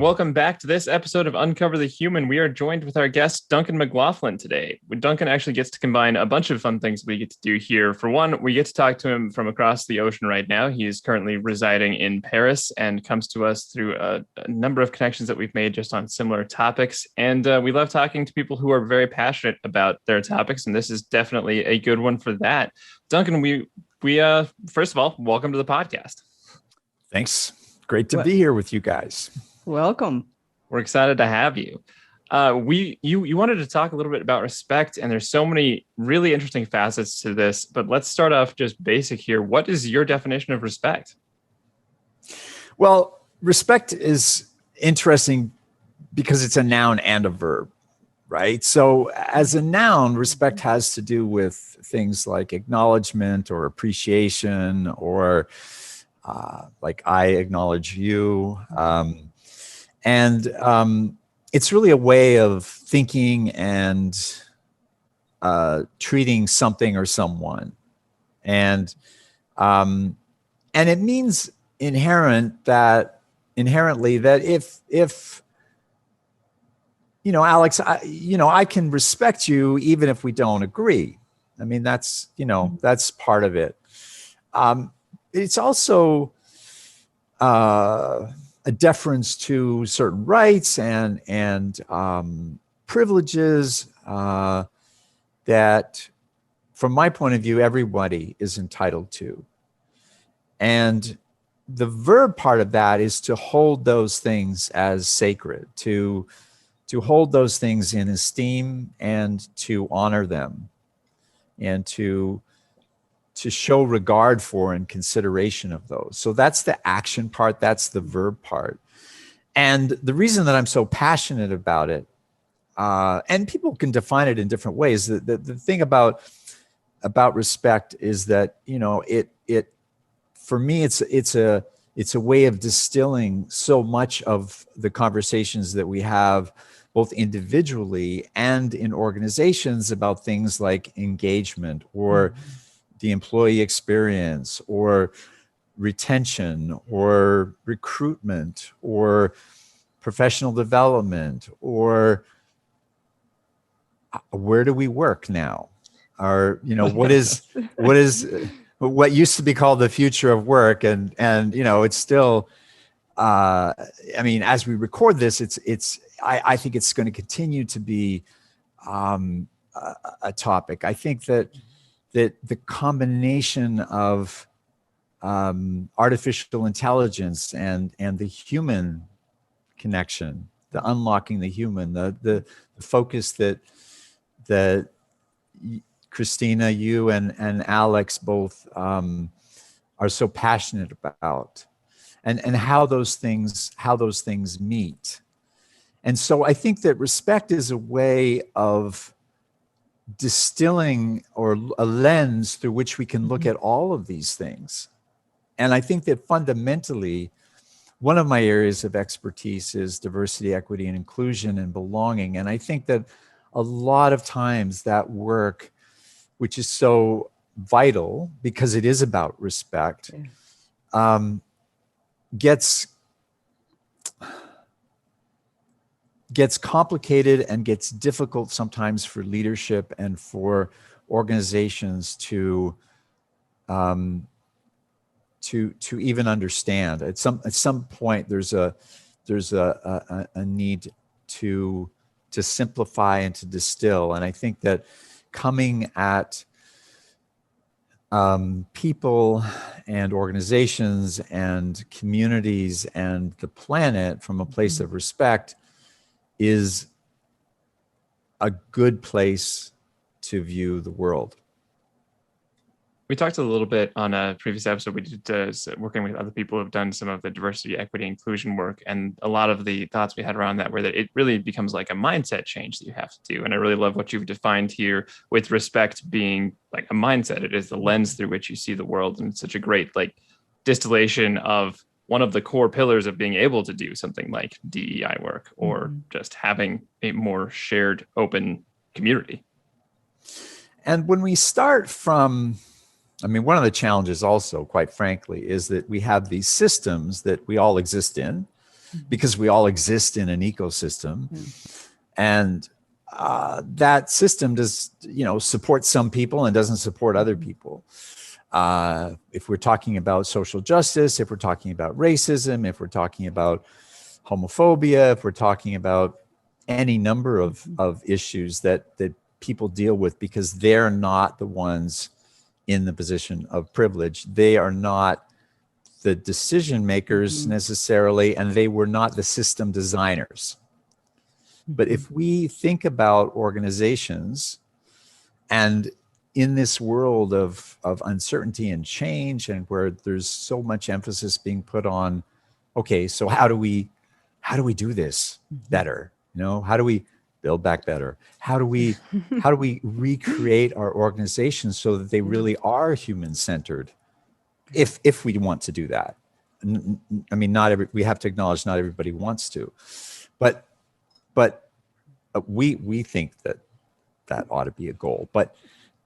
Welcome back to this episode of Uncover the Human. We are joined with our guest, Duncan McLachlan, today. Duncan actually gets to combine a bunch of fun things we get to do here. For one, we get to talk to him from across the ocean right now. He is currently residing in Paris and comes to us through a number of connections that we've made just on similar topics. And we love talking to people who are very passionate about their topics, and this is definitely a good one for that. Duncan, we first of all, welcome to the podcast. Thanks. Great to be here with you guys. Welcome. We're excited to have you. You wanted to talk a little bit about respect, and there's so many really interesting facets to this, but let's start off just basic here. What is your definition of respect? Well, respect is interesting because it's a noun and a verb, right? So as a noun, respect has to do with things like acknowledgement or appreciation or like I acknowledge you. And it's really a way of thinking and treating something or someone. And it means inherently that if you know, Alex, I can respect you even if we don't agree. I mean, that's part of it. It's also a deference to certain rights and privileges that, from my point of view, everybody is entitled to. And the verb part of that is to hold those things as sacred, to hold those things in esteem and to honor them and to show regard for and consideration of those. So that's the action part, that's the verb part. And the reason that I'm so passionate about it, and people can define it in different ways, the thing about respect is that, it for me, it's a way of distilling so much of the conversations that we have both individually and in organizations about things like engagement or the employee experience or retention or recruitment or professional development or where do we work now? Or, what used to be called the future of work. And it's still, as we record this, I think it's going to continue to be a topic. I think that the combination of artificial intelligence and the human connection, the unlocking the human, the focus that Christina, you and Alex both are so passionate about, and how those things meet. And so I think that respect is a way of distilling or a lens through which we can look at all of these things. And I think that fundamentally, one of my areas of expertise is diversity, equity, and inclusion and belonging. And I think that a lot of times that work, which is so vital because it is about respect, gets complicated and gets difficult sometimes for leadership and for organizations to even understand. At some point, there's a need to simplify and to distill. And I think that coming at people and organizations and communities and the planet from a place of respect is a good place to view the world. We talked a little bit on a previous episode. We did working with other people who've done some of the diversity, equity, inclusion work. And a lot of the thoughts we had around that were that it really becomes like a mindset change that you have to do. And I really love what you've defined here with respect being like a mindset. It is the lens through which you see the world. And it's such a great distillation of one of the core pillars of being able to do something like DEI work or just having a more shared, open community. And when we start from, one of the challenges also, quite frankly, is that we have these systems that we all exist in, because we all exist in an ecosystem. And that system does, support some people and doesn't support other people. If we're talking about social justice, if we're talking about racism, if we're talking about homophobia, if we're talking about any number of issues that people deal with because they're not the ones in the position of privilege. They are not the decision makers necessarily, and they were not the system designers. But if we think about organizations, and in this world of uncertainty and change, and where there's so much emphasis being put on, okay, so how do we do this better? How do we build back better? How do we recreate our organizations so that they really are human centered? If we want to do that, I mean, we have to acknowledge not everybody wants to, but we think that ought to be a goal. But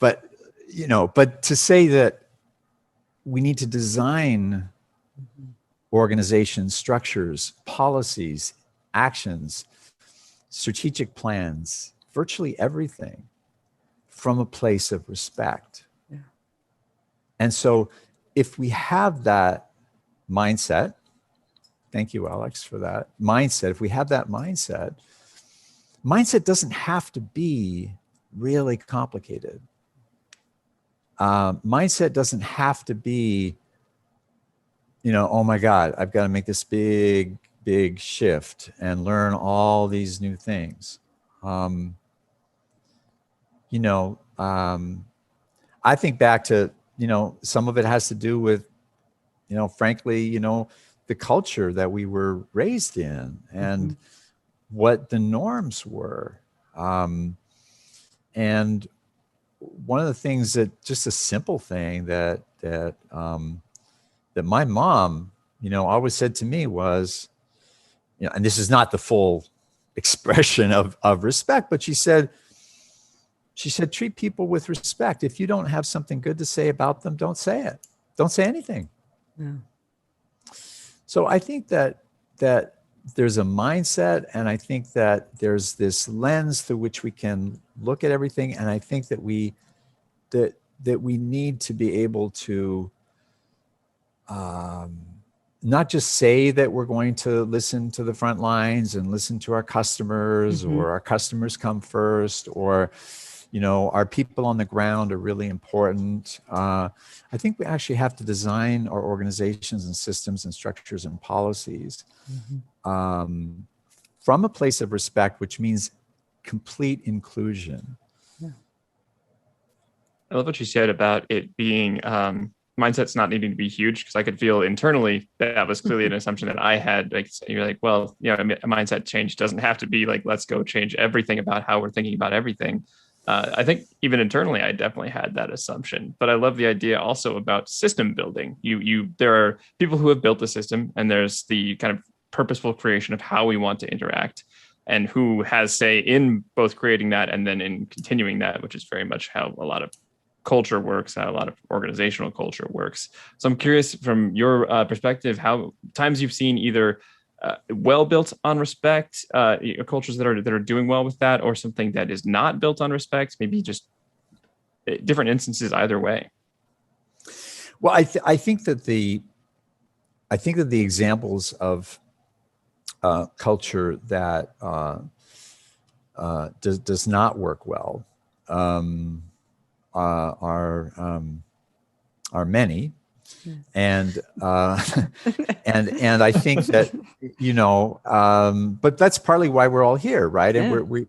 to say that we need to design organizations, structures, policies, actions, strategic plans, virtually everything from a place of respect. Yeah. And so if we have that mindset, thank you, Alex, for that mindset. If we have that mindset doesn't have to be really complicated. Mindset doesn't have to be, oh my God, I've got to make this big shift and learn all these new things. I think back to, some of it has to do with, frankly, the culture that we were raised in and what the norms were. And one of the things just a simple thing that my mom, always said to me was, and this is not the full expression of respect, but she said, treat people with respect. If you don't have something good to say about them, don't say it. Don't say anything. Yeah. So I think that there's a mindset, and I think that there's this lens through which we can look at everything. And I think that we need to be able to not just say that we're going to listen to the front lines and listen to our customers, or our customers come first, or our people on the ground are really important. I think we actually have to design our organizations and systems and structures and policies from a place of respect, which means complete inclusion. Yeah. I love what you said about it being mindset's not needing to be huge, because I could feel internally that was clearly an assumption that I had. Like, you're like, well, a mindset change doesn't have to be like, let's go change everything about how we're thinking about everything. I think even internally, I definitely had that assumption. But I love the idea also about system building. There are people who have built the system, and there's the kind of purposeful creation of how we want to interact, and who has say in both creating that and then in continuing that, which is very much how a lot of culture works, how a lot of organizational culture works. So I'm curious, from your perspective, how times you've seen either well built on respect, cultures that are doing well with that, or something that is not built on respect, maybe just different instances either way. Well, I think that the examples of culture that does not work well are many. And and I think that but that's partly why we're all here, right? And we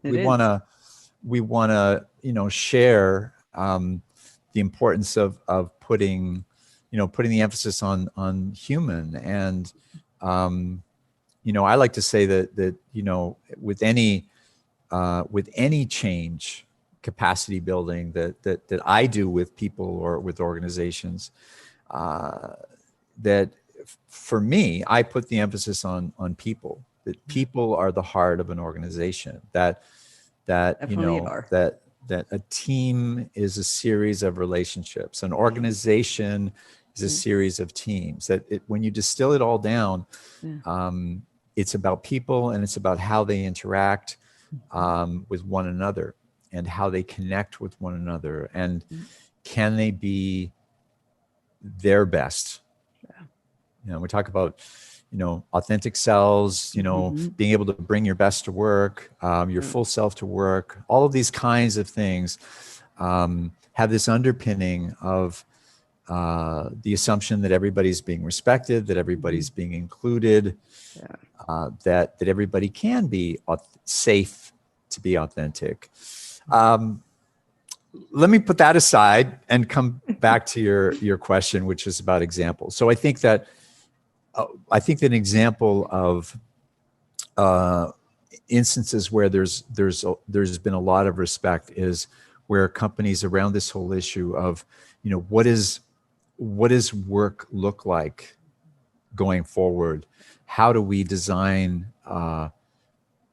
want to share the importance of putting the emphasis on human. And I like to say that with any change capacity building that I do with people or with organizations, that for me, I put the emphasis on people. That people are the heart of an organization. That a team is a series of relationships. An organization is a series of teams. That when you distill it all down, it's about people, and it's about how they interact with one another, and how they connect with one another, and can they be their best. We talk about authentic selves, being able to bring your best to work, your full self to work. All of these kinds of things have this underpinning of the assumption that everybody's being respected, that everybody's being included, that everybody can be safe to be authentic. Let me put that aside and come back to your question, which is about examples. So I think that an example of instances where there's been a lot of respect is where companies around this whole issue of what does work look like going forward? How do we design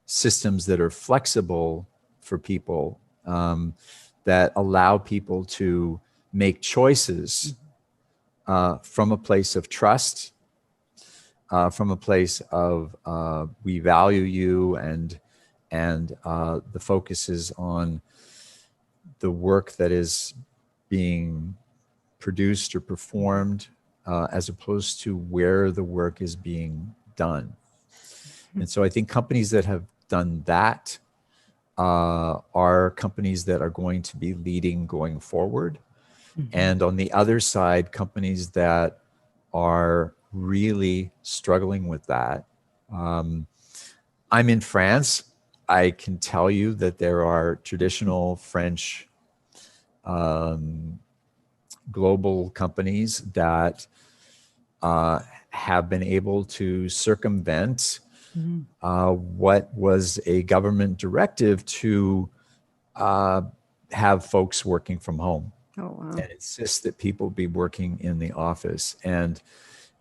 systems that are flexible for people, that allow people to make choices from a place of trust, from a place of we value you, and the focus is on the work that is being produced or performed, as opposed to where the work is being done. And so I think companies that have done that are companies that are going to be leading going forward. And on the other side, companies that are really struggling with that. I'm in France. I can tell you that there are traditional French global companies that have been able to circumvent what was a government directive to have folks working from home. Oh, wow. And insist that people be working in the office. And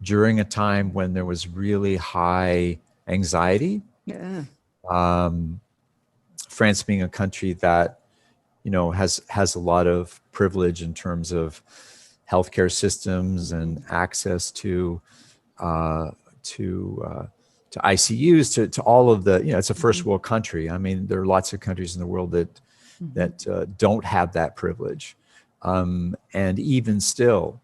during a time when there was really high anxiety, France being a country that has a lot of privilege in terms of healthcare systems and access to ICUs, to all of the, it's a first world country. I mean, there are lots of countries in the world that don't have that privilege. And even still,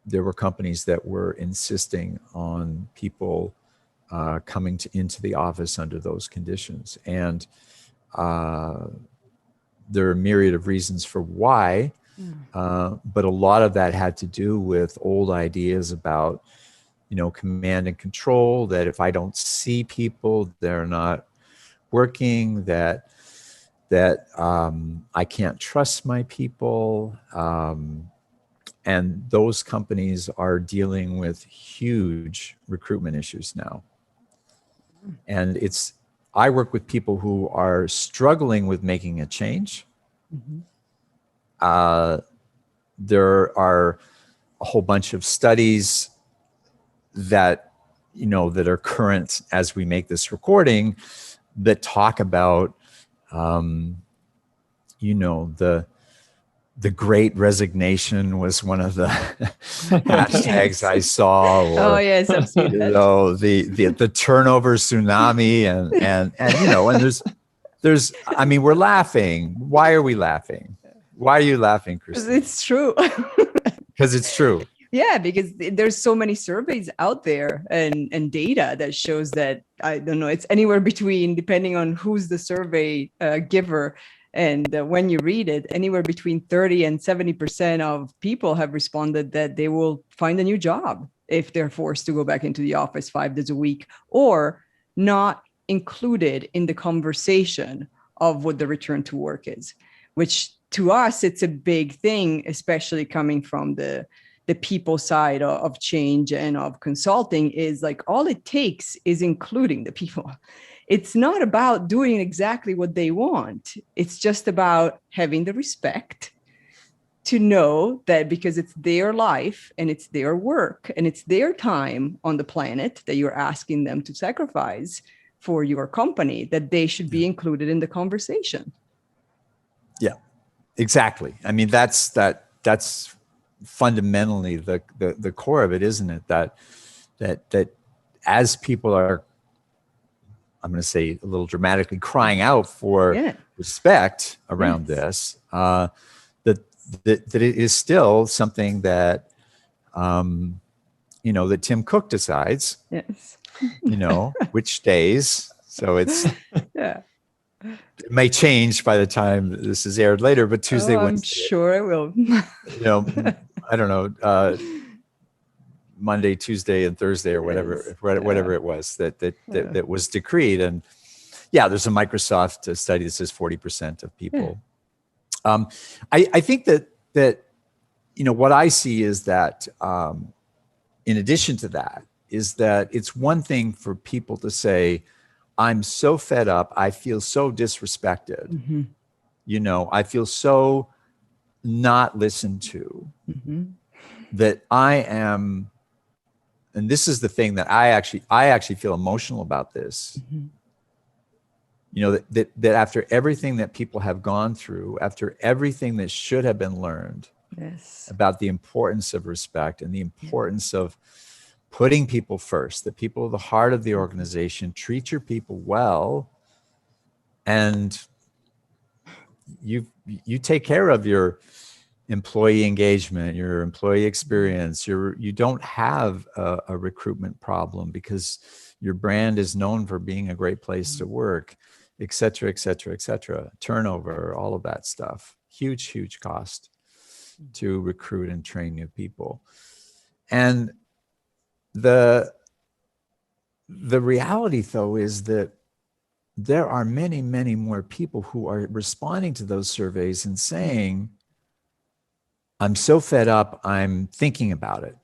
there were companies that were insisting on people coming into the office under those conditions. And there are a myriad of reasons for why, but a lot of that had to do with old ideas about, command and control, that if I don't see people, they're not working, that I can't trust my people. And those companies are dealing with huge recruitment issues now. And I work with people who are struggling with making a change. There are a whole bunch of studies that are current as we make this recording that talk about the Great Resignation was one of the hashtags I saw. Or, yes, I've seen that. The turnover tsunami, and there's I mean, we're laughing. Why are we laughing? Why are you laughing, Christine? It's true. Because it's true. Yeah, because there's so many surveys out there and data that shows that, I don't know, it's anywhere between, depending on who's the survey giver, and when you read it, anywhere between 30 and 70% of people have responded that they will find a new job if they're forced to go back into the office 5 days a week, or not included in the conversation of what the return to work is, which to us, it's a big thing, especially coming from the people side of change and of consulting, is like all it takes is including the people. It's not about doing exactly what they want. It's just about having the respect to know that because it's their life and it's their work and it's their time on the planet that you're asking them to sacrifice for your company, that they should be included in the conversation. Yeah, exactly. I mean, that's fundamentally the core of it, isn't it? That as people are, I'm going to say a little dramatically, crying out for respect around this, that it is still something that, that Tim Cook decides, which days. So it's, it may change by the time this is aired later, but Tuesday, Wednesday. I'm sure it will. I don't know, Monday, Tuesday, and Thursday, or whatever it was that was decreed. And there's a Microsoft study that says 40% of people. I think that what I see is that in addition to that is that it's one thing for people to say, I'm so fed up, I feel so disrespected, I feel so not listened to, that I am, and this is the thing that I actually feel emotional about this. That after everything that people have gone through, after everything that should have been learned about the importance of respect and the importance of putting people first, the people at the heart of the organization, treat your people well, and you take care of your employee engagement, your employee experience. You don't have a recruitment problem because your brand is known for being a great place to work, et cetera, et cetera, et cetera. Turnover, all of that stuff. Huge cost to recruit and train new people. And the reality, though, is that there are many more people who are responding to those surveys and saying, I'm so fed up, I'm thinking about it.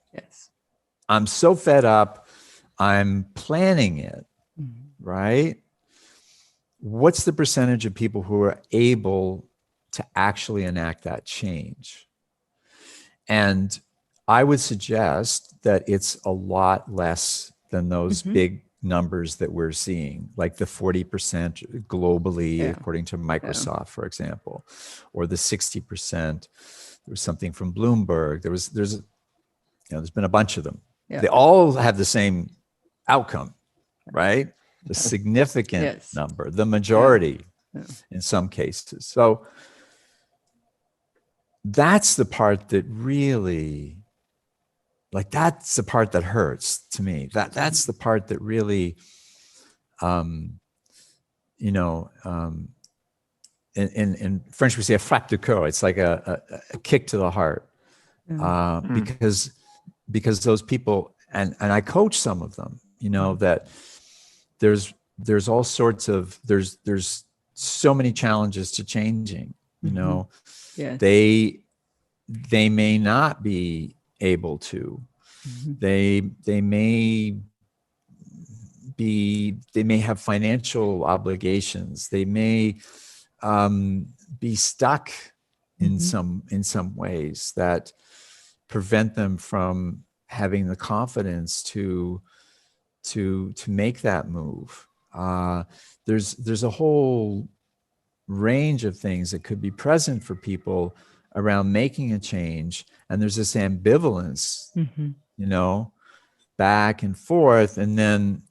I'm so fed up, I'm planning it, right? What's the percentage of people who are able to actually enact that change? And I would suggest that it's a lot less than those big numbers that we're seeing, like the 40% globally, according to Microsoft, for example, or the 60%. There was something from Bloomberg. There's been a bunch of them. They all have the same outcome, right? The significant number, the majority in some cases. So that's the part that really, that's the part that hurts to me. That's the part that really, in French we say a frappe de cœur. It's like a kick to the heart, because those people, and I coach some of them, that there's all sorts of, there's so many challenges to changing, they may not be able to, they may have financial obligations, they may be stuck in some ways that prevent them from having the confidence to make that move. There's a whole range of things that could be present for people around making a change, and there's this ambivalence, back and forth, and then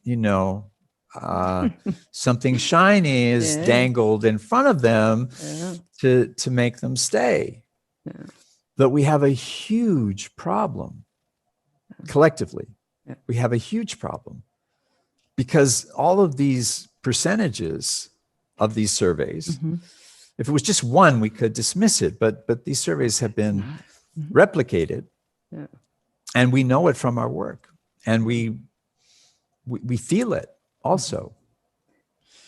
something shiny is dangled in front of them to make them stay. But we have a huge problem collectively. We have a huge problem because all of these percentages of these surveys, if it was just one, we could dismiss it, but these surveys have been replicated, and we know it from our work, and we feel it also.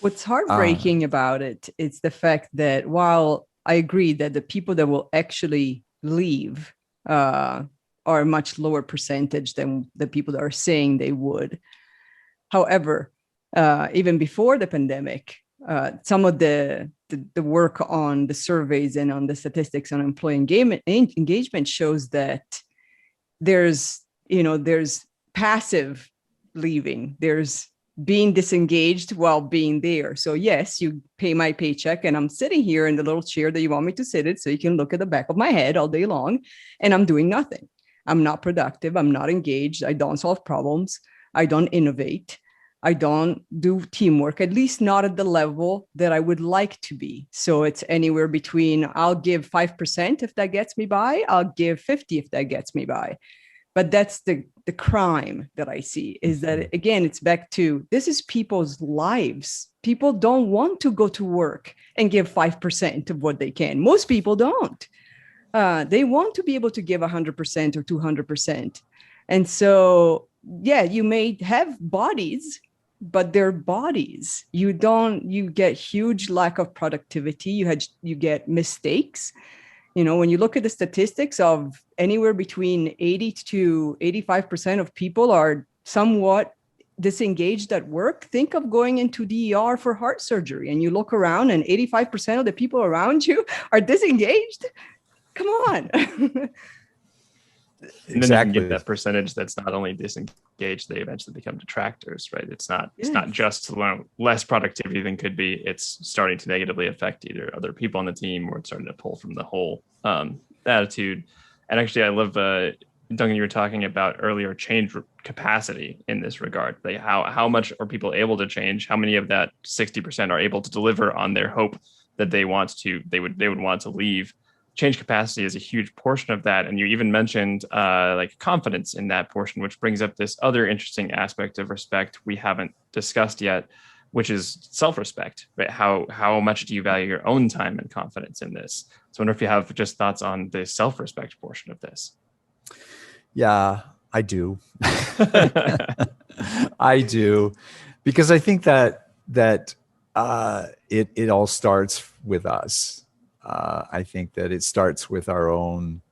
What's heartbreaking about it is the fact that while I agree that the people that will actually leave are a much lower percentage than the people that are saying they would. However, even before the pandemic, some of the work on the surveys and on the statistics on employee engagement shows that there's passive leaving, there's being disengaged while being there. So yes, you pay my paycheck and I'm sitting here in the little chair that you want me to sit in so you can look at the back of my head all day long, and I'm doing nothing. I'm not productive. I'm not engaged. I don't solve problems. I don't innovate. I don't do teamwork, at least not at the level that I would like to be. So it's anywhere between I'll give 5% if that gets me by, I'll give 50 if that gets me by. But that's the crime that I see, is that, again, it's back to, this is people's lives. People don't want to go to work and give 5% of what they can. Most people don't. They want to be able to give 100% or 200%. And so, yeah, you may have bodies, but they're bodies. You get huge lack of productivity. You get mistakes. When you look at the statistics of anywhere between 80 to 85% of people are somewhat disengaged at work, think of going into the ER for heart surgery, and you look around and 85% of the people around you are disengaged. Come on. And then you can get that percentage that's not only disengaged, they eventually become detractors, right? It's not just less productivity than could be. It's starting to negatively affect either other people on the team, or it's starting to pull from the whole attitude. And actually, I love, Duncan, you were talking about earlier change capacity in this regard. Like how much are people able to change? How many of that 60% are able to deliver on their hope that they would want to leave? Change capacity is a huge portion of that. And you even mentioned like confidence in that portion, which brings up this other interesting aspect of respect we haven't discussed yet, which is self-respect, right? How much do you value your own time and confidence in this? So I wonder if you have just thoughts on the self-respect portion of this. Yeah, I do. I do, because I think that it all starts with us. I think that it starts with our own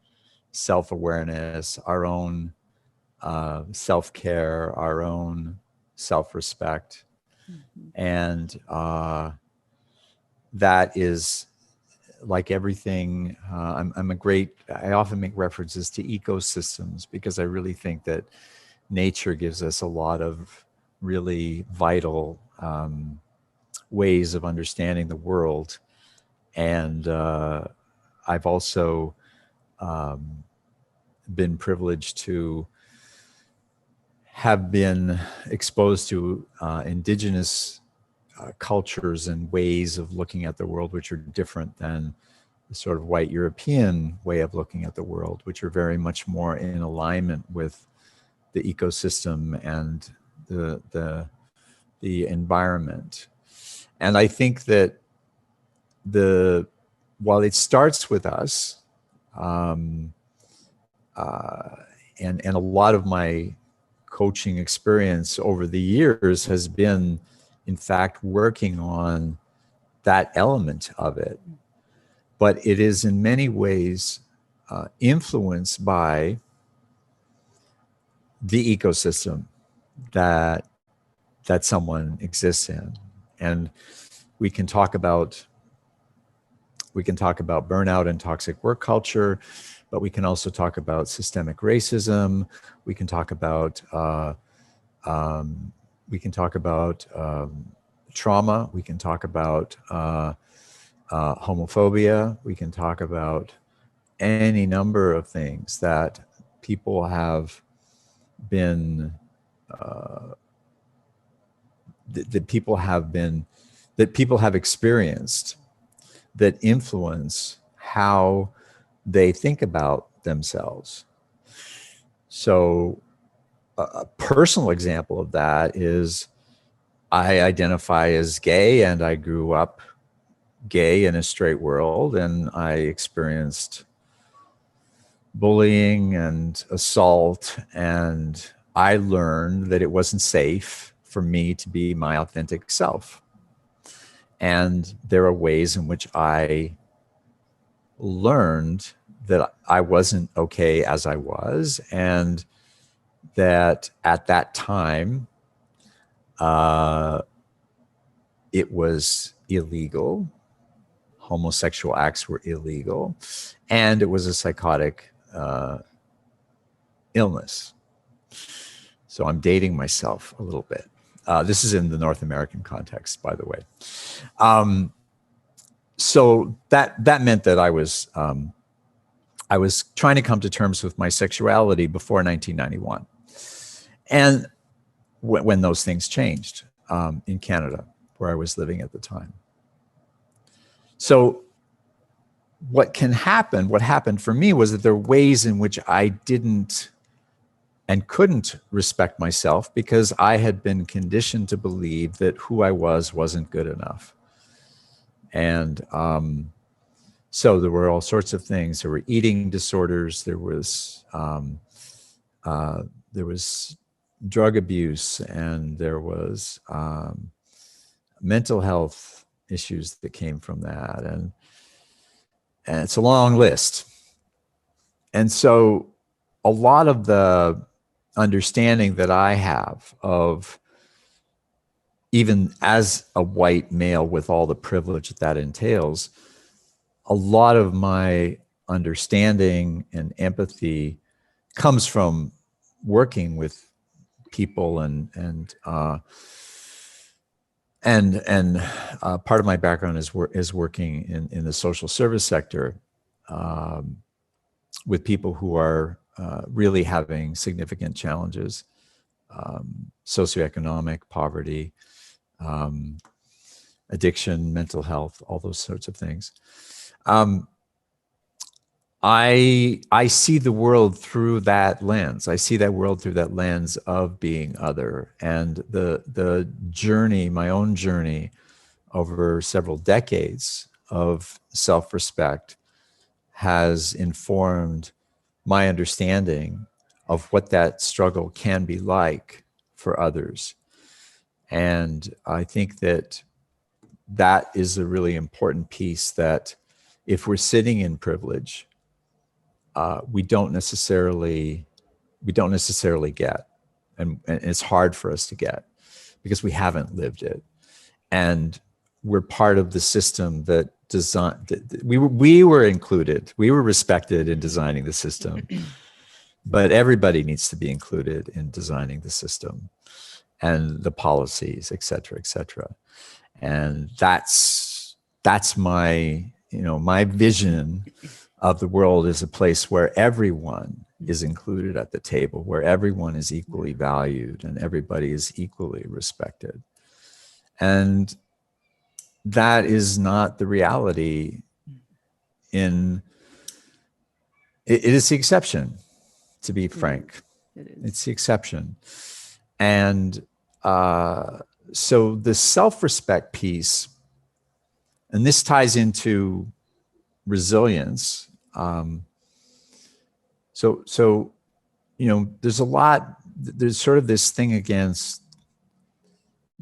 self-awareness, our own self-care, our own self-respect. And that is like everything. I often make references to ecosystems, because I really think that nature gives us a lot of really vital ways of understanding the world. And I've also been privileged to have been exposed to indigenous cultures and ways of looking at the world, which are different than the sort of white European way of looking at the world, which are very much more in alignment with the ecosystem and the environment. And I think that while it starts with us, and a lot of my coaching experience over the years has been, in fact, working on that element of it. But it is in many ways influenced by the ecosystem that someone exists in. And we can talk about burnout and toxic work culture, but we can also talk about systemic racism. We can talk about trauma. We can talk about homophobia. We can talk about any number of things that people have been that people have experienced, that influence how they think about themselves. So a personal example of that is I identify as gay, and I grew up gay in a straight world, and I experienced bullying and assault, and I learned that it wasn't safe for me to be my authentic self. And there are ways in which I learned that I wasn't okay as I was, and that at that time, it was illegal. Homosexual acts were illegal, and it was a psychotic illness. So I'm dating myself a little bit. This is in the North American context, by the way. So that meant that I was trying to come to terms with my sexuality before 1991. And when those things changed in Canada, where I was living at the time. So what happened for me was that there were ways in which I didn't and couldn't respect myself because I had been conditioned to believe that who I was wasn't good enough. And so there were all sorts of things. There were eating disorders. There was drug abuse, and there was mental health issues that came from that, and it's a long list. And so a lot of the understanding that I have of, even as a white male with all the privilege that entails, a lot of my understanding and empathy comes from working with people, and part of my background is working in the social service sector with people who are really having significant challenges, socioeconomic poverty, addiction, mental health, all those sorts of things. I see the world through that lens. I see that world through that lens of being other. And the journey, my own journey over several decades of self-respect has informed my understanding of what that struggle can be like for others. And I think that that is a really important piece, that if we're sitting in privilege, we don't necessarily get, and it's hard for us to get because we haven't lived it, and we're part of the system that we were included, we were respected in designing the system, but everybody needs to be included in designing the system and the policies, et cetera, et cetera. And that's my my vision of the world, is a place where everyone is included at the table, where everyone is equally valued and everybody is equally respected. And that is not the reality. It is the exception, to be frank. It's the exception. And so the self-respect piece, and this ties into resilience. So there's sort of this thing against,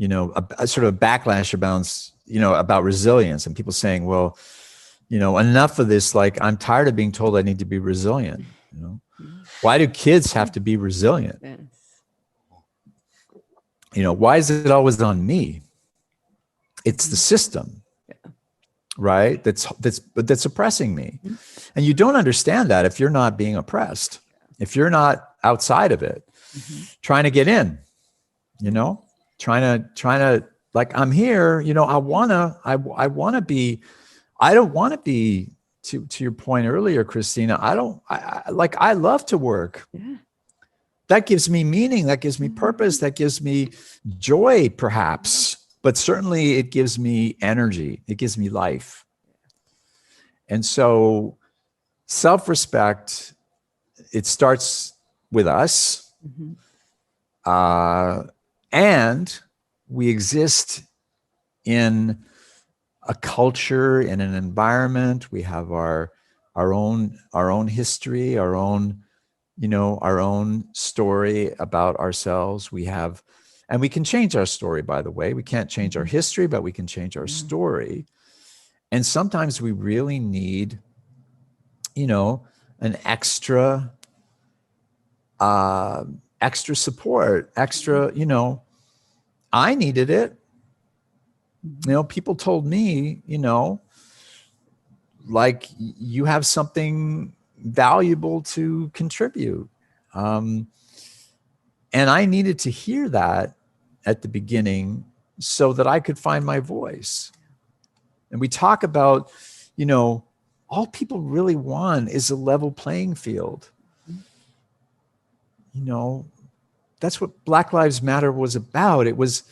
a sort of backlash about resilience, and people saying, well, enough of this, like, I'm tired of being told I need to be resilient. Why do kids have to be resilient? Why is it always on me? It's the system, right? That's oppressing me. And you don't understand that if you're not being oppressed, if you're not outside of it, trying to get in, trying to, like, I'm here, I want to be, I don't want to be, to your point earlier, Christina, I love to work. Yeah. That gives me meaning, that gives me purpose, that gives me joy, perhaps, but certainly it gives me energy, it gives me life. And so self-respect, it starts with us, and we exist in a culture, in an environment. We have our own history, our own story about ourselves. And we can change our story, by the way. We can't change our history, but we can change our story. And sometimes we really need, an extra support, I needed it. People told me, like, you have something valuable to contribute. And I needed to hear that at the beginning so that I could find my voice. And we talk about, all people really want is a level playing field. that's what Black Lives Matter was about. It was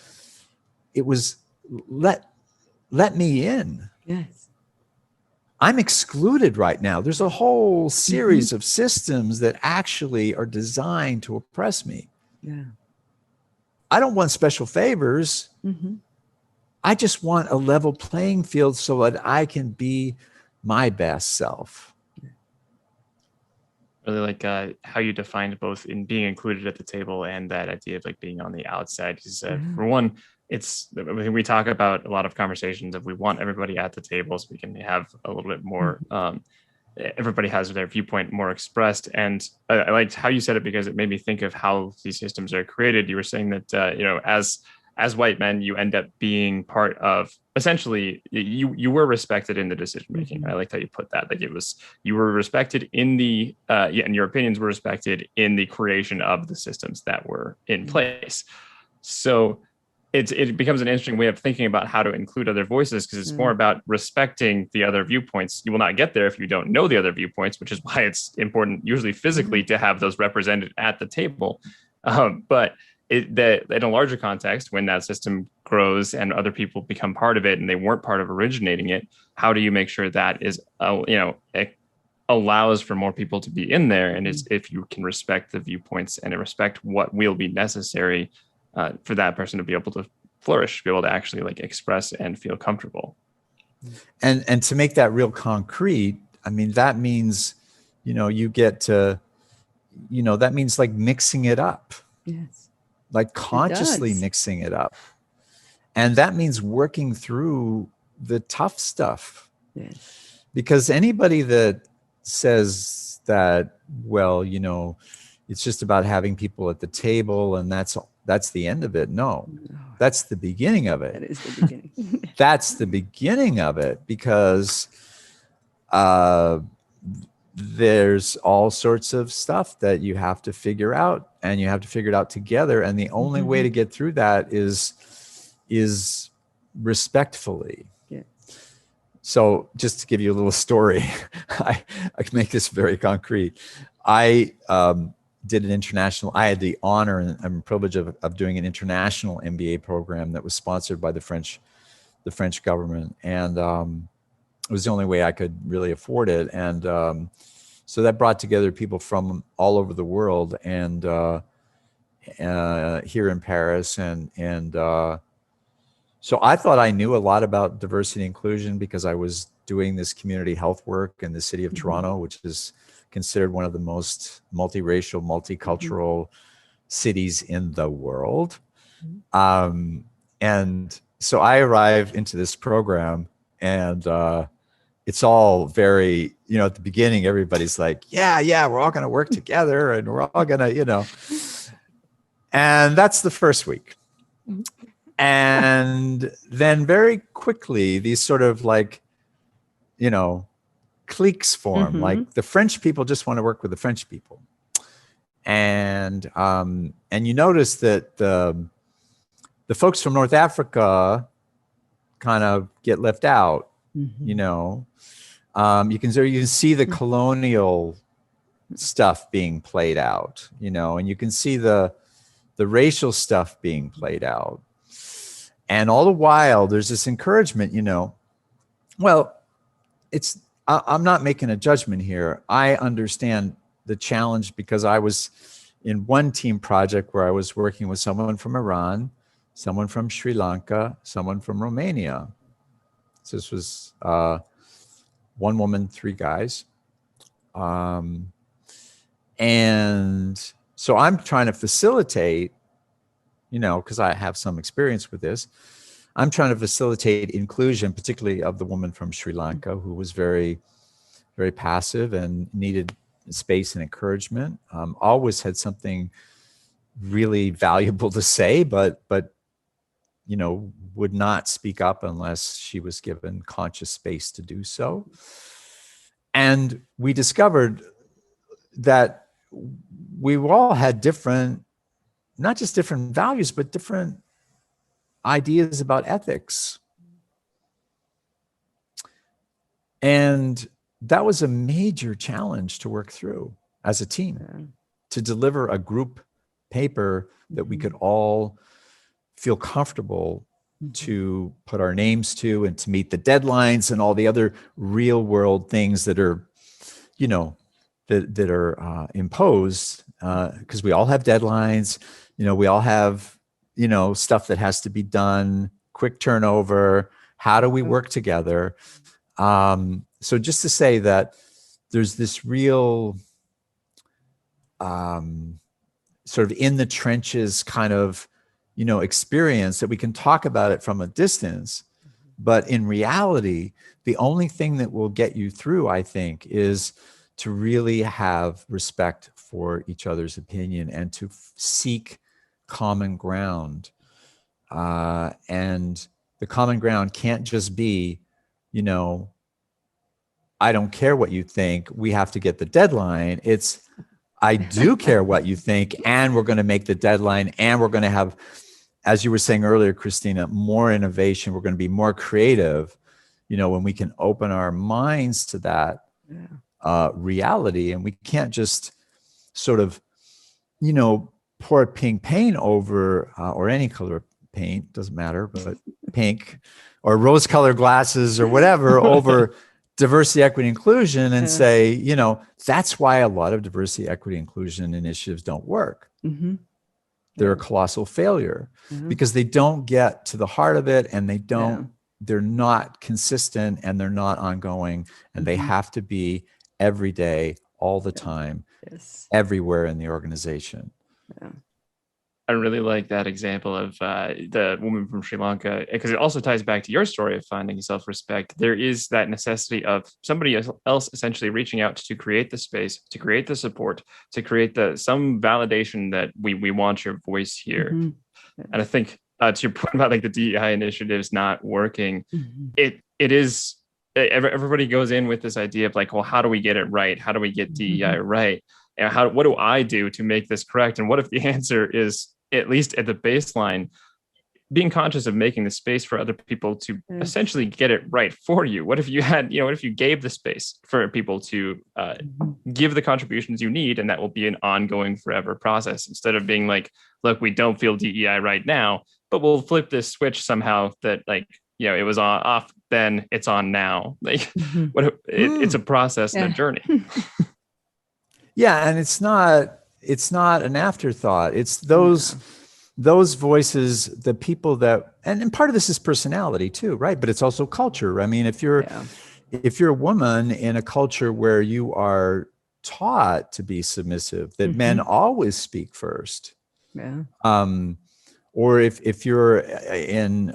let me in. Yes. I'm excluded right now. There's a whole series of systems that actually are designed to oppress me. Yeah. I don't want special favors. I just want a level playing field so that I can be my best self. Really like how you defined both in being included at the table and that idea of like being on the outside. Because for one, we talk about a lot of conversations of we want everybody at the table so we can have a little bit more everybody has their viewpoint more expressed. And I liked how you said it because it made me think of how these systems are created. You were saying that you know, as white men, you end up being part of, essentially you were respected in the decision making. I liked how you put that. Like it was, you were respected in the and your opinions were respected in the creation of the systems that were in place. So it becomes an interesting way of thinking about how to include other voices, because it's more about respecting the other viewpoints. You will not get there if you don't know the other viewpoints, which is why it's important, usually physically, to have those represented at the table. But in a larger context, when that system grows and other people become part of it and they weren't part of originating it, how do you make sure that is, it allows for more people to be in there? And is if you can respect the viewpoints and respect what will be necessary for that person to be able to flourish, be able to actually like express and feel comfortable. And to make that real concrete, I mean, that means, you get to, that means like mixing it up. Yes. Like consciously mixing it up. And that means working through the tough stuff. Yes. Because anybody that says that, well, it's just about having people at the table and that's the end of it. No, that's the beginning of it. That is the beginning. That's the beginning of it, because there's all sorts of stuff that you have to figure out, and you have to figure it out together. And the only way to get through that is respectfully. Yeah. So just to give you a little story, I can make this very concrete. I did an international, I had the honor and privilege of doing an international MBA program that was sponsored by the French government. And it was the only way I could really afford it. And so that brought together people from all over the world, and here in Paris. And so I thought I knew a lot about diversity and inclusion because I was doing this community health work in the city of Toronto, which is considered one of the most multiracial, multicultural cities in the world. And so I arrived into this program, and it's all very, at the beginning, everybody's like, yeah, we're all going to work together and we're all going to, and that's the first week. And then very quickly, these sort of like, cliques form. Like the French people just want to work with the French people. And you notice that the folks from North Africa kind of get left out. You can see the colonial stuff being played out, and you can see the racial stuff being played out. And all the while there's this encouragement, well, I'm not making a judgment here. I understand the challenge because I was in one team project where I was working with someone from Iran, someone from Sri Lanka, someone from Romania. So this was one woman, 3 guys. And so I'm trying to facilitate, because I have some experience with this. I'm trying to facilitate inclusion, particularly of the woman from Sri Lanka, who was very, very passive and needed space and encouragement. Always had something really valuable to say, but would not speak up unless she was given conscious space to do so. And we discovered that we all had different, not just different values, but different ideas about ethics. And that was a major challenge to work through as a team, to deliver a group paper that we could all feel comfortable to put our names to, and to meet the deadlines and all the other real world things that are, you know, that are imposed, because we all have deadlines. You know, we all have, you know, stuff that has to be done, quick turnover. How do we work together? So just to say that there's this real sort of in the trenches kind of, you know, experience that we can talk about it from a distance, but in reality, the only thing that will get you through, I think, is to really have respect for each other's opinion and to seek common ground. And the common ground can't just be, you know, I don't care what you think, we have to get the deadline. It's, I do care what you think, and we're going to make the deadline, and we're going to have, as you were saying earlier, Christina, more innovation. We're going to be more creative, you know, when we can open our minds to that reality. And we can't just sort of, you know, pour pink paint over, or any color of paint, doesn't matter, but pink or rose colored glasses or whatever over diversity, equity, inclusion, and say, you know, that's why a lot of diversity, equity, inclusion initiatives don't work. They're a colossal failure because they don't get to the heart of it, and they don't, they're not consistent, and they're not ongoing, and they have to be every day, all the time, everywhere in the organization. I really like that example of the woman from Sri Lanka, because it also ties back to your story of finding self-respect. There is that necessity of somebody else essentially reaching out to create the space, to create the support, to create some validation that we want your voice here. And I think to your point about like the DEI initiatives not working, it is, everybody goes in with this idea of like, well, how do we get it right? How do we get DEI right? And what do I do to make this correct? And what if the answer is, at least at the baseline, being conscious of making the space for other people to essentially get it right for you? What if you had, you know, what if you gave the space for people to give the contributions you need, and that will be an ongoing forever process, instead of being like, look, we don't feel DEI right now, but we'll flip this switch somehow that, like, you know, it was off then, it's on now. Like, it's a process and a journey. Yeah, and it's not an afterthought. It's those voices, the people that, and part of this is personality too, right? But it's also culture. I mean, if you're a woman in a culture where you are taught to be submissive, that men always speak first, or if you're in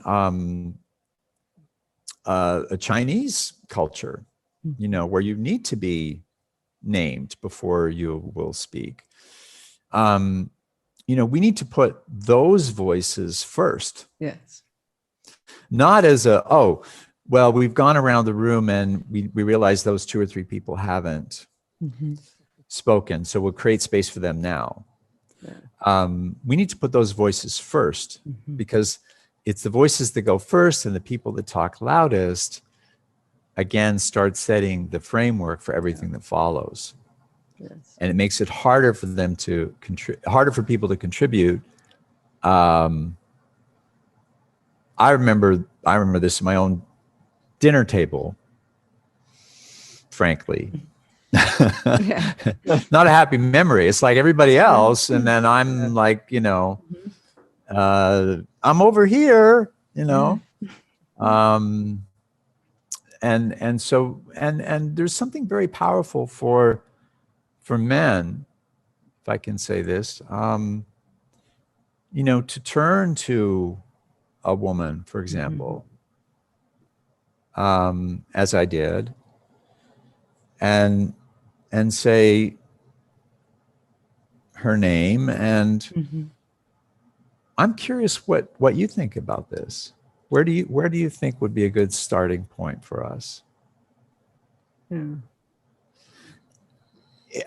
a Chinese culture, you know, where you need to be named before you will speak. You know, we need to put those voices first. Not as a, oh, well, we've gone around the room and we realize those 2 or 3 people haven't spoken, so we'll create space for them now. We need to put those voices first, because it's the voices that go first and the people that talk loudest, again, start setting the framework for everything that follows. And it makes it harder for them to harder for people to contribute. I remember this in my own dinner table, frankly. Not a happy memory. It's like everybody else, and then I'm like, you know, I'm over here, you know. And so there's something very powerful for men, if I can say this, you know, to turn to a woman, for example, as I did, and say her name, and I'm curious what you think about this. Where do you think would be a good starting point for us?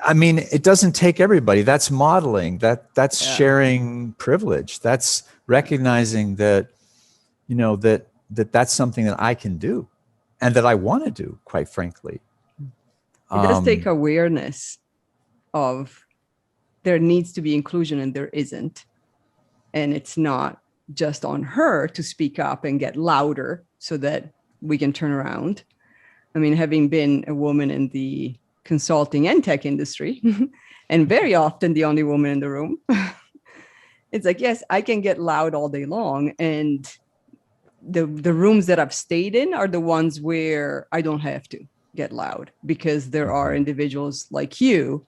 I mean, it doesn't take everybody. That's modeling. That's sharing privilege. That's recognizing that, you know, that's something that I can do, and that I want to do, quite frankly. It does take awareness of there needs to be inclusion and there isn't. And it's not just on her to speak up and get louder so that we can turn around. I mean, having been a woman in the consulting and tech industry, and very often the only woman in the room, it's like, yes, I can get loud all day long. And the rooms that I've stayed in are the ones where I don't have to get loud, because there are individuals like you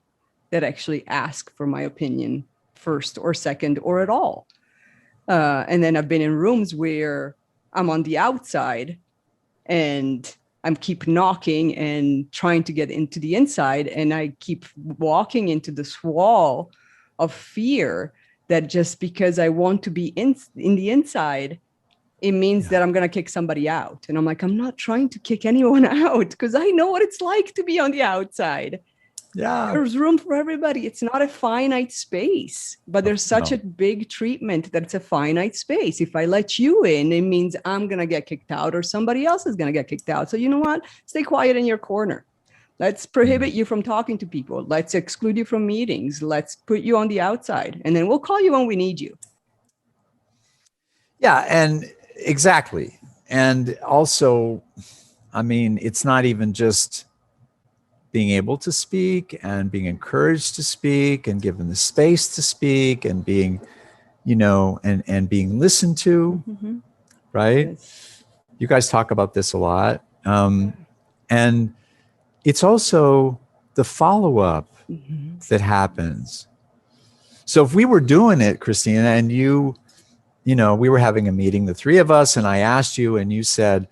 that actually ask for my opinion first or second or at all. And then I've been in rooms where I'm on the outside and I'm keep knocking and trying to get into the inside, and I keep walking into this wall of fear that just because I want to be in the inside, it means that I'm going to kick somebody out. And I'm like, I'm not trying to kick anyone out, because I know what it's like to be on the outside. Yeah. There's room for everybody. It's not a finite space, but there's such a big treatment that it's a finite space. If I let you in, it means I'm going to get kicked out or somebody else is going to get kicked out. So you know what? Stay quiet in your corner. Let's prohibit you from talking to people. Let's exclude you from meetings. Let's put you on the outside, and then we'll call you when we need you. Yeah, and exactly. And also, I mean, it's not even just being able to speak and being encouraged to speak and given the space to speak and being, and being listened to, right? Yes. You guys talk about this a lot. And it's also the follow-up that happens. So if we were doing it, Christina, and we were having a meeting, the three of us, and I asked you and you said,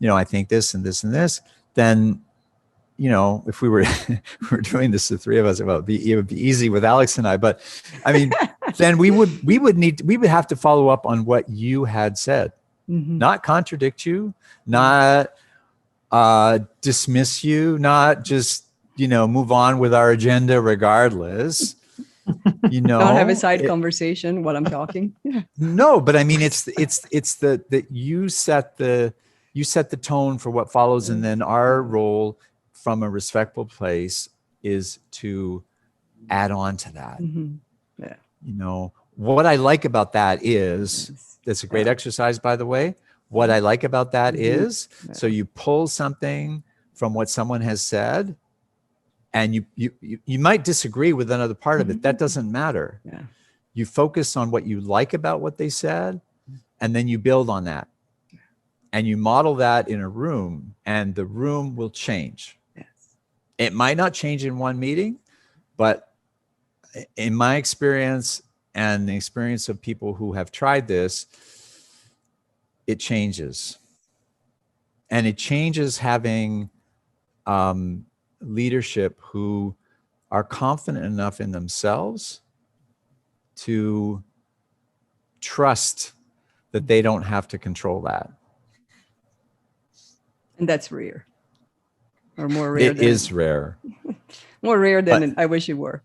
I think this and this and this, then if we were doing this, the three of us, it would be easy with Alex and I. But I mean, then we would have to follow up on what you had said, not contradict you, not dismiss you, not just move on with our agenda regardless. Don't have a side conversation while I'm talking. No, but I mean, it's that you set the tone for what follows, and then our role from a respectful place is to add on to that. Yeah. What I like about that is, that's a great exercise, by the way. What I like about that is, so you pull something from what someone has said, and you might disagree with another part of it. That doesn't matter. Yeah. You focus on what you like about what they said, and then you build on that. And you model that in a room, and the room will change. It might not change in one meeting, but in my experience and the experience of people who have tried this, it changes. And it changes having leadership who are confident enough in themselves to trust that they don't have to control that. And that's rare. Or more rare. It is rare. More rare than I wish it were.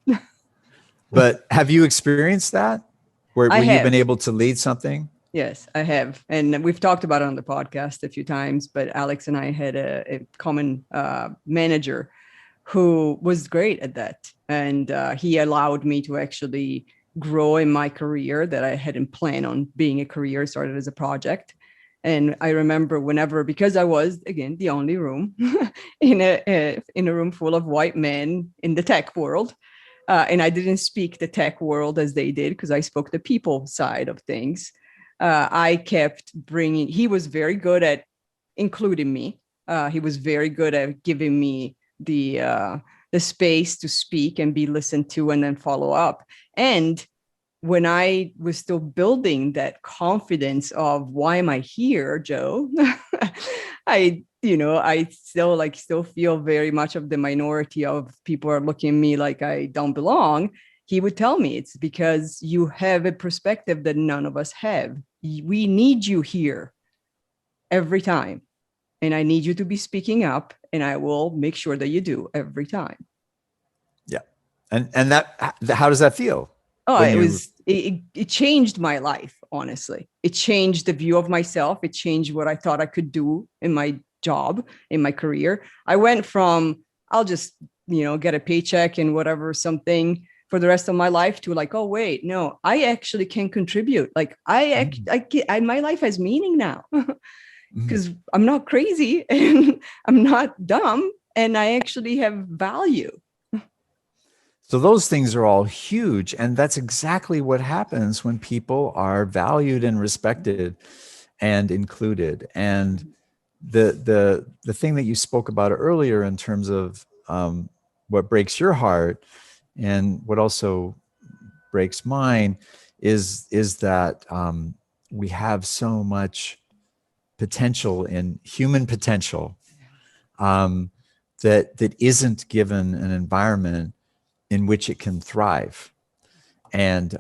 But have you experienced that? Where you've been able to lead something? Yes, I have. And we've talked about it on the podcast a few times, but Alex and I had a common manager who was great at that. And he allowed me to actually grow in my career that I hadn't planned on being a career, started as a project. And I remember because I was, again, the only room in a room full of white men in the tech world. And I didn't speak the tech world as they did, because I spoke the people side of things. I kept he was very good at including me. He was very good at giving me the space to speak and be listened to and then follow up. And when I was still building that confidence of why am I here, Joe, I still feel very much of the minority of people are looking at me like I don't belong. He would tell me it's because you have a perspective that none of us have. We need you here every time. And I need you to be speaking up, and I will make sure that you do every time. Yeah. And that, how does that feel? Oh, it changed my life, honestly. It changed the view of myself. It changed what I thought I could do in my job, in my career. I went from, I'll just, get a paycheck and whatever, something for the rest of my life to like, oh wait, no, I actually can contribute. Like my life has meaning now because I'm not crazy and I'm not dumb, and I actually have value. So those things are all huge, and that's exactly what happens when people are valued and respected and included. And the thing that you spoke about earlier in terms of what breaks your heart and what also breaks mine is that we have so much potential in human potential that isn't given an environment in which it can thrive, and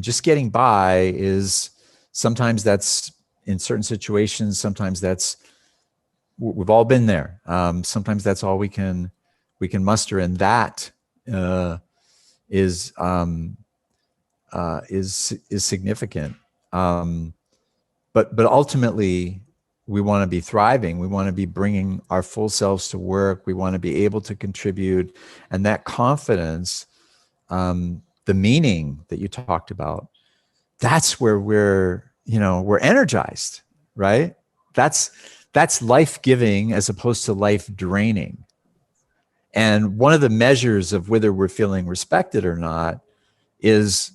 just getting by is sometimes that's in certain situations. Sometimes that's we've all been there. Sometimes that's all we can muster, and that is significant. But ultimately, we want to be thriving. We want to be bringing our full selves to work. We want to be able to contribute, and that confidence, the meaning that you talked about, that's where we're energized, right? That's life-giving as opposed to life-draining. And one of the measures of whether we're feeling respected or not is,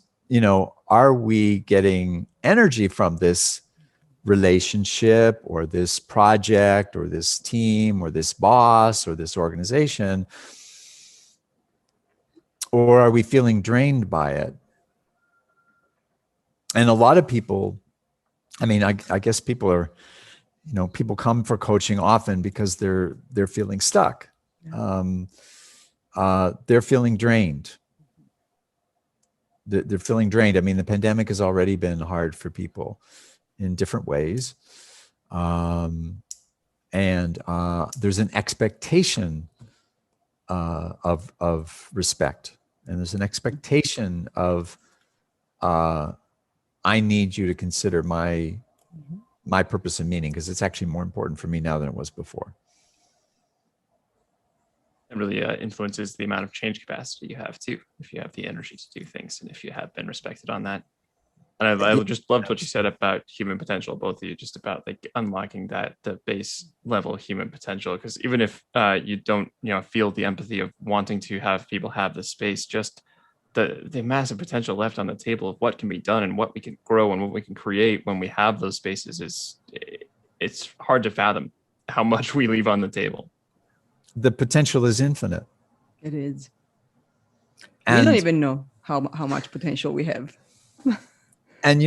are we getting energy from this relationship or this project or this team or this boss or this organization, or are we feeling drained by it? And a lot of people, I guess people are, people come for coaching often because they're feeling stuck. They're feeling drained. They're feeling drained. The pandemic has already been hard for people in different ways. And there's an expectation of respect. And there's an expectation of, I need you to consider my purpose and meaning, because it's actually more important for me now than it was before. It really influences the amount of change capacity you have too, if you have the energy to do things and if you have been respected on that. And I just loved what you said about human potential, both of you, just about like unlocking the base level human potential. Because even if you don't, feel the empathy of wanting to have people have the space, just the massive potential left on the table of what can be done and what we can grow and what we can create when we have those spaces it's hard to fathom how much we leave on the table. The potential is infinite. It is. And we don't even know how much potential we have. And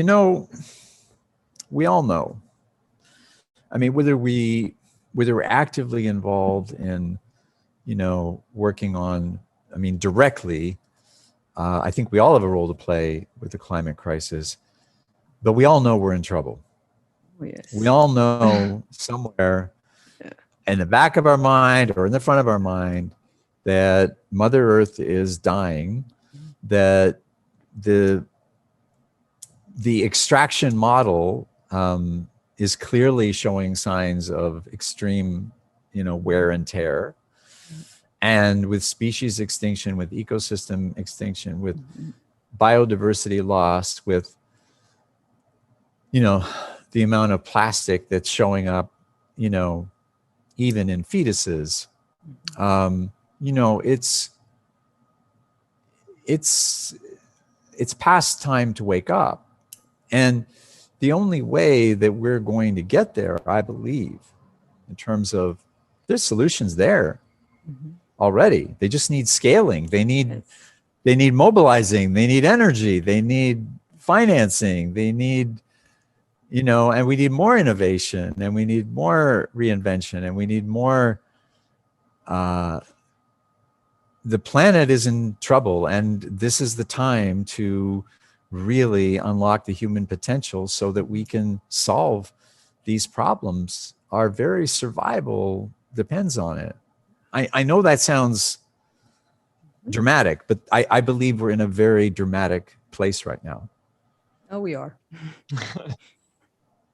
we all know. Whether we're actively involved in, working on, directly, I think we all have a role to play with the climate crisis, but we all know we're in trouble. Oh, yes. We all know somewhere in the back of our mind or in the front of our mind that Mother Earth is dying, that the extraction model is clearly showing signs of extreme, wear and tear. And with species extinction, with ecosystem extinction, with biodiversity loss, with, the amount of plastic that's showing up, even in fetuses, it's past time to wake up. And the only way that we're going to get there, I believe, in terms of there's solutions there already. They just need scaling. They need mobilizing. They need energy. They need financing. They need, and we need more innovation, and we need more reinvention, and we need more. The planet is in trouble, and this is the time to really unlock the human potential so that we can solve these problems. Our very survival depends on it. I know that sounds dramatic, but I believe we're in a very dramatic place right now. Oh, we are.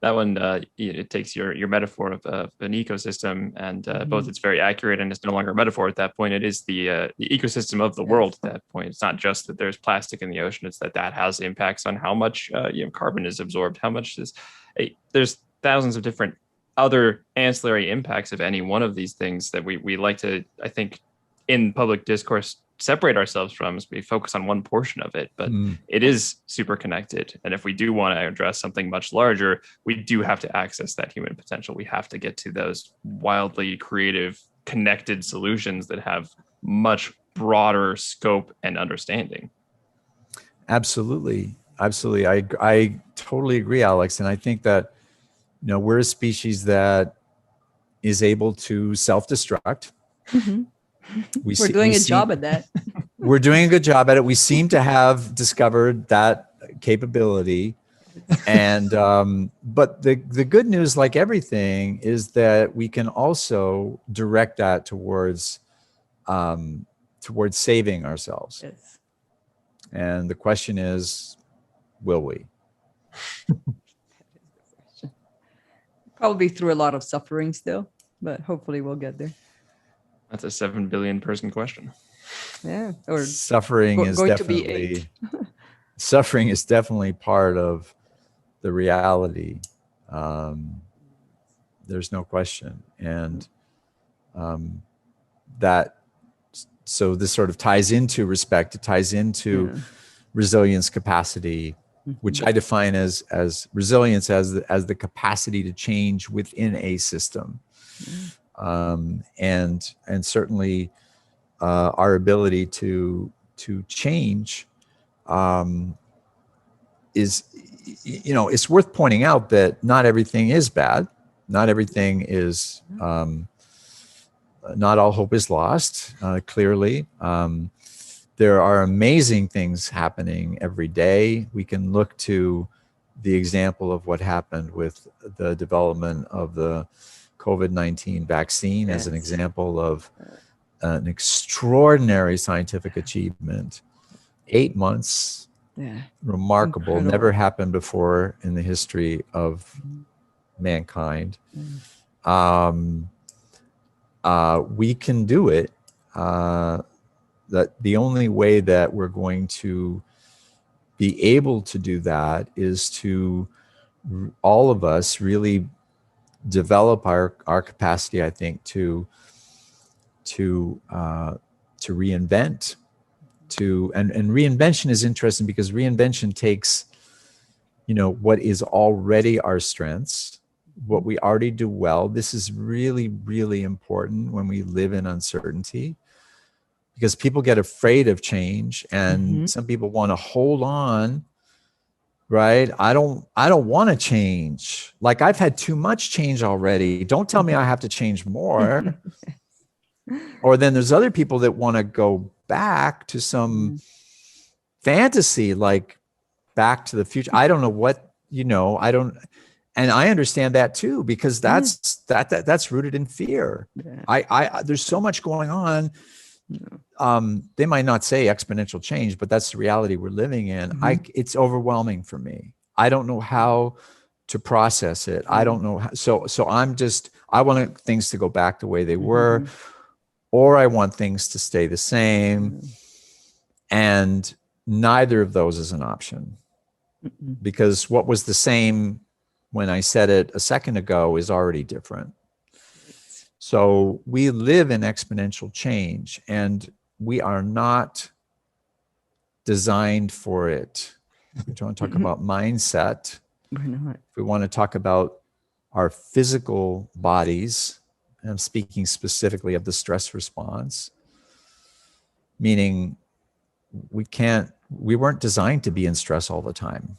That one, it takes your metaphor of an ecosystem, and both it's very accurate and it's no longer a metaphor at that point. It is the ecosystem of the world at that point. It's not just that there's plastic in the ocean; it's that has impacts on how much carbon is absorbed, how much is. There's thousands of different other ancillary impacts of any one of these things that we like to, I think, in public discourse separate ourselves from, as we focus on one portion of it, but it is super connected. And if we do want to address something much larger, we do have to access that human potential. We have to get to those wildly creative, connected solutions that have much broader scope and understanding. Absolutely. Absolutely. I totally agree, Alex. And I think that, we're a species that is able to self-destruct. We're doing a job at that. We're doing a good job at it. We seem to have discovered that capability. And but the good news, like everything, is that we can also direct that towards saving ourselves. Yes. And the question is, will we? Probably through a lot of suffering still, but hopefully we'll get there. That's a 7 billion person question. Yeah. Or suffering is definitely suffering is definitely part of the reality. There's no question. And so this sort of ties into respect. It ties into resilience capacity, which I define as resilience as the capacity to change within a system. And certainly our ability to change is, it's worth pointing out that not everything is bad. Not everything is, not all hope is lost, clearly. There are amazing things happening every day. We can look to the example of what happened with the development of the COVID-19 vaccine as an example of an extraordinary scientific achievement. 8 months, remarkable, incredible. Never happened before in the history of mankind. We can do it. That the only way that we're going to be able to do that is to all of us really develop our capacity, I think, to reinvent, and reinvention is interesting because reinvention takes, what is already our strengths, what we already do well. This is really, really important when we live in uncertainty, because people get afraid of change, and some people want to hold on. Right? I don't want to change. Like, I've had too much change already. Don't tell me I have to change more. Or then there's other people that want to go back to some fantasy, like Back to the Future. I don't know what, I don't, and I understand that too, because that's rooted in fear. I there's so much going on. They might not say exponential change, but that's the reality we're living in. It's overwhelming for me. I don't know how to process it. I don't know how, so I want things to go back the way they were, or I want things to stay the same. And neither of those is an option, because what was the same when I said it a second ago is already different. So we live in exponential change, and we are not designed for it. If we want to talk about mindset, if we want to talk about our physical bodies, and I'm speaking specifically of the stress response, meaning we weren't designed to be in stress all the time.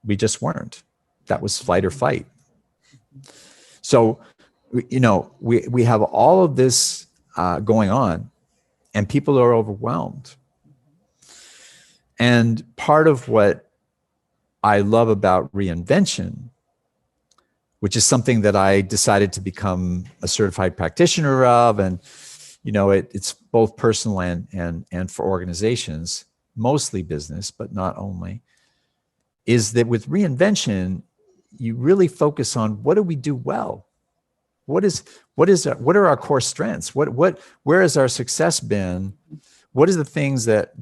We just weren't. That was flight or fight. So, we have all of this going on, and people are overwhelmed. And part of what I love about reinvention, which is something that I decided to become a certified practitioner of, and it's both personal and for organizations, mostly business, but not only, is that with reinvention, you really focus on, what do we do well? What are our core strengths? Where has our success been? What are the things that,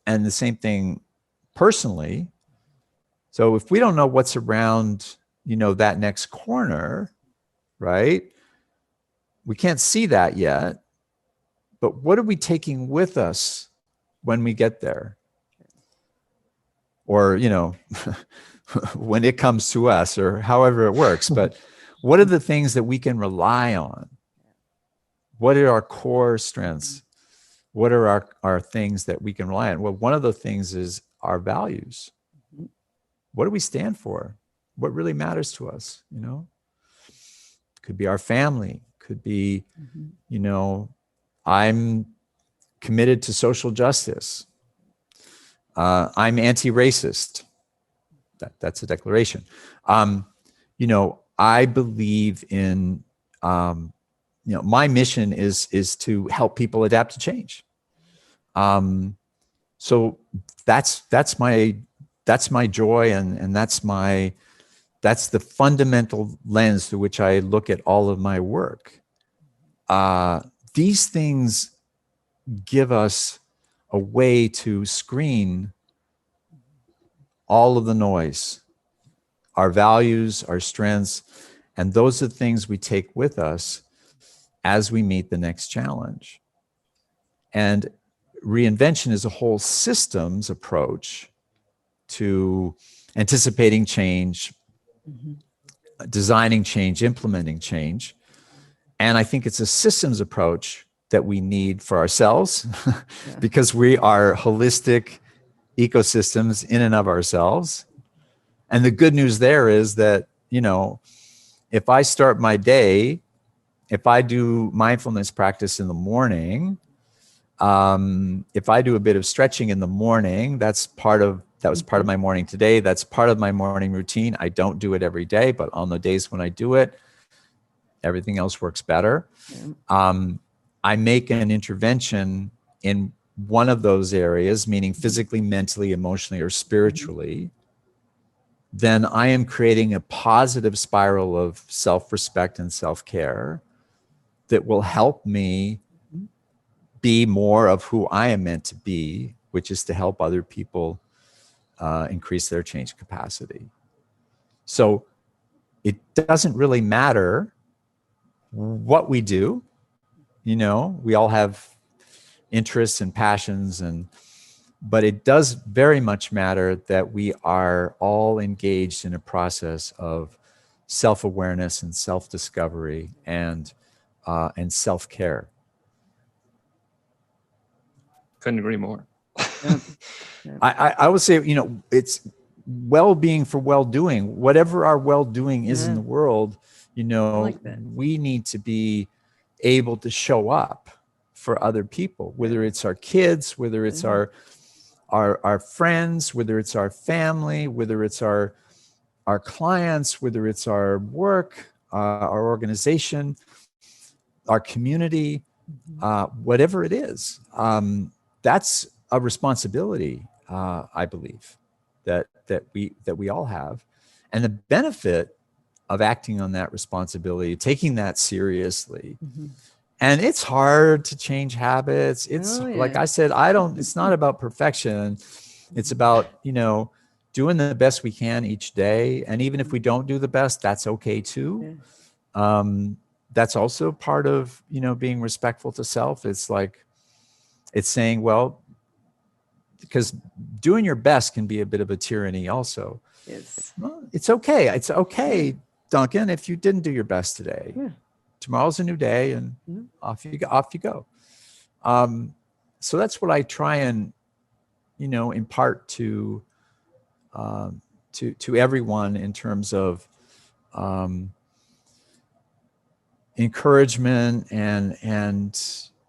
and the same thing personally. So if we don't know what's around, that next corner, right? We can't see that yet, but what are we taking with us when we get there? Or, when it comes to us, or however it works, but what are the things that we can rely on? What are our core strengths? What are our things that we can rely on? Well, one of the things is our values. What do we stand for? What really matters to us? Could be our family, could be, I'm committed to social justice. I'm anti-racist. That's a declaration. I believe in, my mission is to help people adapt to change. So that's my joy, and that's the fundamental lens through which I look at all of my work. These things give us a way to screen all of the noise, our values, our strengths, and those are the things we take with us as we meet the next challenge. And reinvention is a whole systems approach to anticipating change, designing change, implementing change. And I think it's a systems approach that we need for ourselves because we are holistic ecosystems in and of ourselves. And the good news there is that, if I start my day, if I do mindfulness practice in the morning, if I do a bit of stretching in the morning, that was part of my morning today. That's part of my morning routine. I don't do it every day, but on the days when I do it, everything else works better. I make an intervention in one of those areas, meaning physically, mentally, emotionally, or spiritually, then I am creating a positive spiral of self-respect and self-care that will help me be more of who I am meant to be, which is to help other people increase their change capacity. So it doesn't really matter what we do. We all have interests and passions, but it does very much matter that we are all engaged in a process of self-awareness and self-discovery and self-care. Couldn't agree more. I would say, it's well-being for well-doing. Whatever our well-doing is in the world, we need to be able to show up for other people, whether it's our kids, whether it's our friends, whether it's our family, whether it's our clients, whether it's our work, our organization, our community, whatever it is. That's a responsibility, I believe, that we all have. And the benefit of acting on that responsibility, taking that seriously. And it's hard to change habits. It's like I said, it's not about perfection. It's about, doing the best we can each day. And even if we don't do the best, that's okay too. That's also part of, being respectful to self. It's like, it's saying, well, because doing your best can be a bit of a tyranny also. Yes. Well, it's okay. It's okay, Duncan, if you didn't do your best today. Tomorrow's a new day, and off you go. So that's what I try and, impart to everyone in terms of encouragement and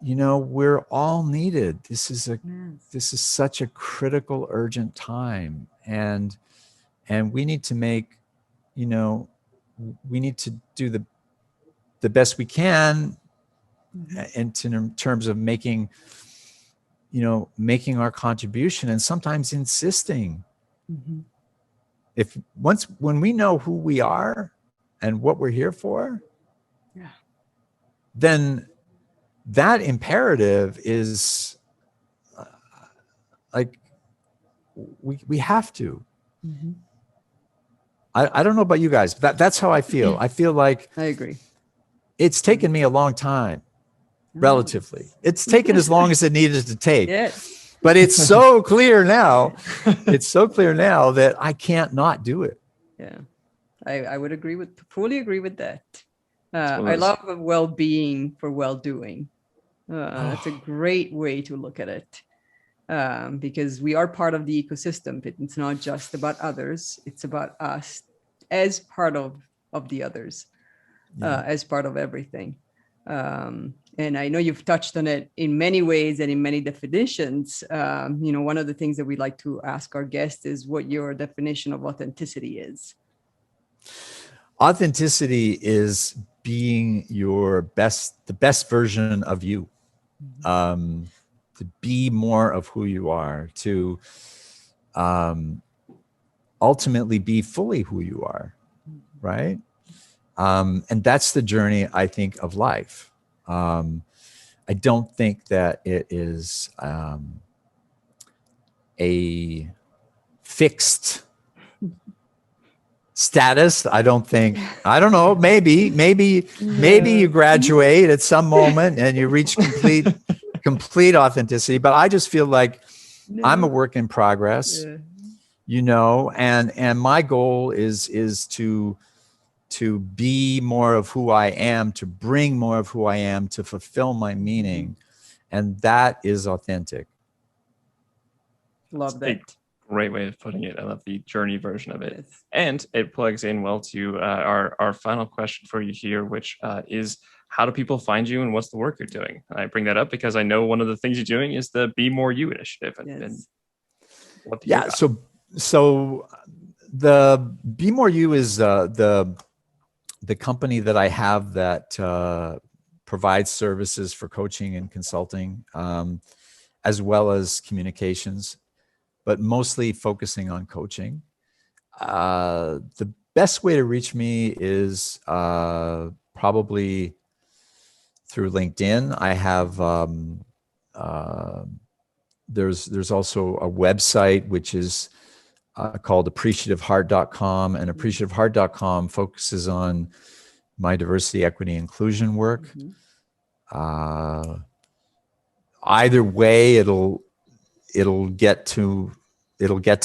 we're all needed. This is such a critical, urgent time, and we need to make, we need to do the best we can, and in terms of making our contribution, and sometimes insisting when we know who we are and what we're here for, Yeah. then that imperative is like we have to. Mm-hmm. I don't know about you guys, but that's how I feel. I feel like I agree. it's taken me a long time, relatively. It's taken as long as it needed to take. Yes. But it's so clear now. It's so clear now that I can't not do it. Yeah. I would fully agree with that. one of I those- love well-being for well-doing. That's a great way to look at it. Because we are part of the ecosystem. It's not just about others. It's about us as part of the others, as part of everything. And I know you've touched on it in many ways and in many definitions. One of the things that we like to ask our guests is what your definition of authenticity is. Authenticity is being the best version of you. To be more of who you are, to ultimately be fully who you are, right? And that's the journey, I think, of life. I don't think that it is a fixed status. I don't know, maybe you graduate at some moment and you reach complete authenticity, but I just feel like I'm a work in progress, and my goal is to be more of who I am, to bring more of who I am, to fulfill my meaning, and that is authentic. Love that. Great way of putting it. I love the journey version of it. Yes. And it plugs in well to our final question for you here, which is, how do people find you and what's the work you're doing? I bring that up because I know one of the things you're doing is the Be More You initiative. Yes. So the Be More You is the company that I have that provides services for coaching and consulting, as well as communications, but mostly focusing on coaching. The best way to reach me is probably through LinkedIn. I have there's also a website which is called appreciativeheart.com, and appreciativeheart.com focuses on my diversity, equity, inclusion work. Either way, it'll get to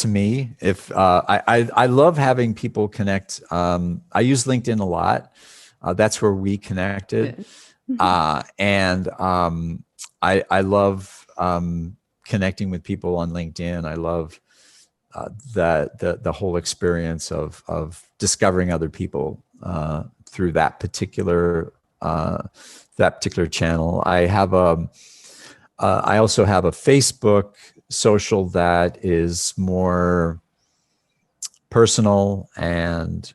me. If I love having people connect. I use LinkedIn a lot. That's where we connected. And I love connecting with people on LinkedIn. I love the whole experience of discovering other people through that particular channel. I also have a Facebook social that is more personal and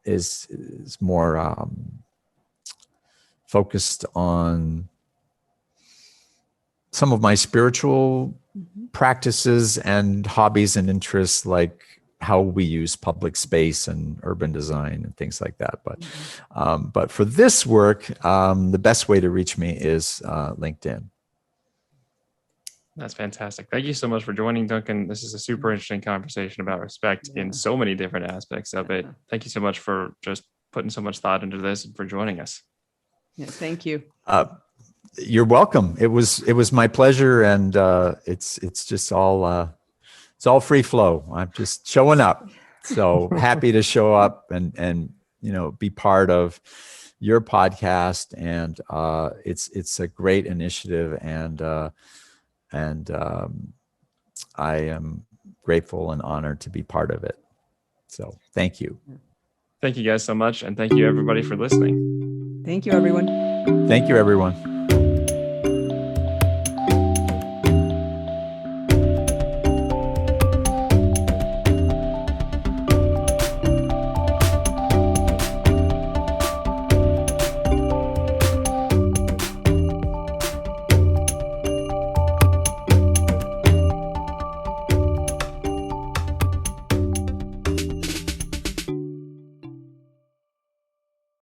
is more focused on some of my spiritual practices and hobbies and interests, like how we use public space and urban design and things like that. But for this work, the best way to reach me is LinkedIn. That's fantastic. Thank you so much for joining, Duncan. This is a super interesting conversation about respect in so many different aspects of it. Thank you so much for just putting so much thought into this and for joining us. Yeah, thank you. You're welcome. It was my pleasure, and it's just all it's all free flow. I'm just showing up. So happy to show up and be part of your podcast, and it's a great initiative, and I am grateful and honored to be part of it. So thank you. Thank you guys so much, and thank you everybody for listening. Thank you, everyone. Thank you, everyone.